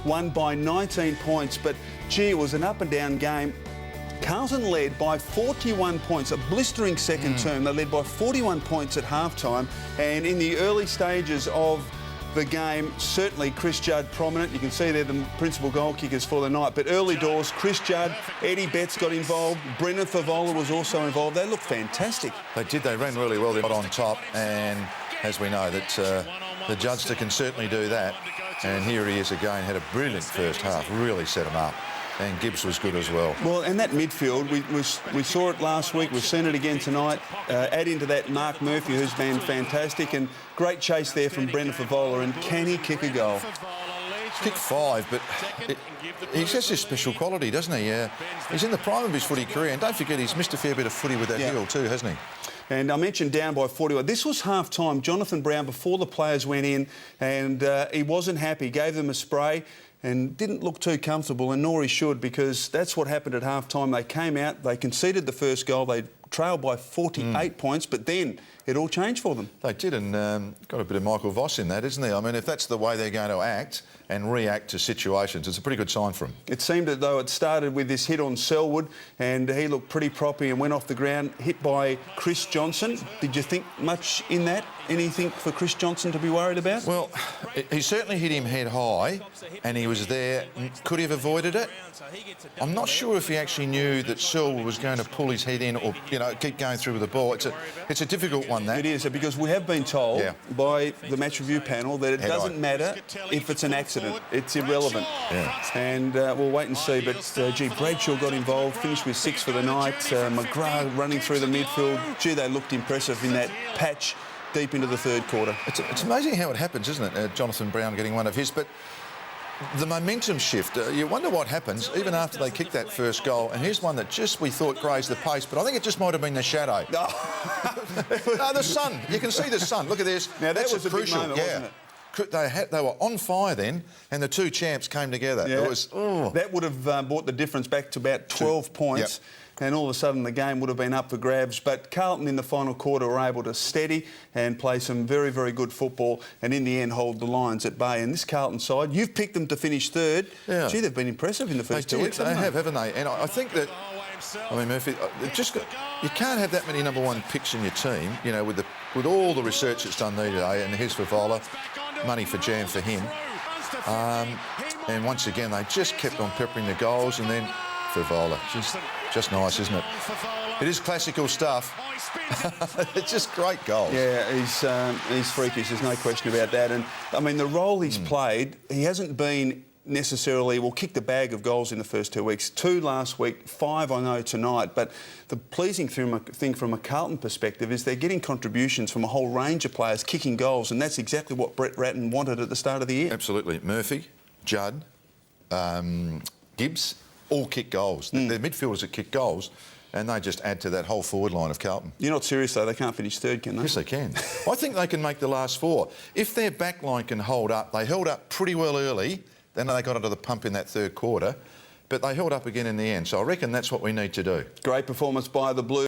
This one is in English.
won by 19 points, but gee, it was an up and down game. Carlton led by 41 points, a blistering second term. They led by 41 points at halftime, and in the early stages of the game, certainly Chris Judd prominent. You can see they're the principal goal kickers for the night. But early doors, Chris Judd, Eddie Betts got involved. Brendan Favola was also involved. They looked fantastic. They did. They ran really well. They got on top, and as we know, that the Judster can certainly do that. And here he is again. Had a brilliant first half. Really set him up. And Gibbs was good as well. Well, and that midfield, we saw it last week, we've seen it again tonight. Add into that Mark Murphy, who's been fantastic, and great chase there from Brendan Favola, and can he kick a goal? Kicked 5, but he's just this special quality, doesn't he? He's in the prime of his footy career, and don't forget he's missed a fair bit of footy with that heel too, hasn't he? And I mentioned down by 41. This was half-time. Jonathan Brown, before the players went in, and he wasn't happy, gave them a spray, and didn't look too comfortable, and nor he should, because that's what happened at half-time. They came out, they conceded the first goal, they trailed by 48 points, but then it all changed for them. They did, and got a bit of Michael Voss in that, isn't there? I mean, if that's the way they're going to act and react to situations, it's a pretty good sign for them. It seemed as though it started with this hit on Selwood, and he looked pretty proppy and went off the ground, hit by Chris Johnson. Did you think much in that? Anything for Chris Johnson to be worried about? Well, he certainly hit him head high, and he was there. Could he have avoided it? I'm not sure if he actually knew that Selwood was going to pull his head in, or keep going through with the ball. It's a difficult one, that. It is, because we have been told by the match review panel that it doesn't matter if it's an accident. It's irrelevant. And we'll wait and see. But gee, Bradshaw got involved, finished with 6 for the night. McGrath running through the midfield. Gee, they looked impressive in that patch deep into the third quarter. It's amazing how it happens, isn't it? Jonathan Brown getting one of his, but the momentum shift, you wonder what happens even after they kick that first goal. And here's one that just we thought grazed the pace, but I think it just might have been the shadow. No, the sun. You can see the sun. Look at this. Now that was crucial, moment, wasn't it? They were on fire then, and the two champs came together. Yeah. It was, that would have brought the difference back to about 12 points. And all of a sudden the game would have been up for grabs. But Carlton in the final quarter were able to steady and play some very, very good football, and in the end hold the Lions at bay. And this Carlton side, you've picked them to finish third. Yeah. Gee, they've been impressive in the first 2 weeks. They have, haven't they? And I think that, I mean, Murphy, you can't have that many number 1 picks in your team, with all the research that's done there today. And here's Favola, money for jam for him. And once again, they just kept on peppering the goals, and then Favola. Just nice, isn't it? It is classical stuff. It's just great goals. Yeah, he's freakish, there's no question about that. And, I mean, the role he's played, he hasn't been necessarily, kicked the bag of goals in the first 2 weeks. 2 last week, 5 I know tonight. But the pleasing thing from a Carlton perspective is they're getting contributions from a whole range of players kicking goals, and that's exactly what Brett Ratton wanted at the start of the year. Absolutely. Murphy, Judd, Gibbs, all kick goals. They're midfielders that kick goals, and they just add to that whole forward line of Carlton. You're not serious, though? They can't finish third, can they? Yes, they can. I think they can make the last 4. If their back line can hold up, they held up pretty well early, then they got onto the pump in that third quarter, but they held up again in the end. So I reckon that's what we need to do. Great performance by the Blues.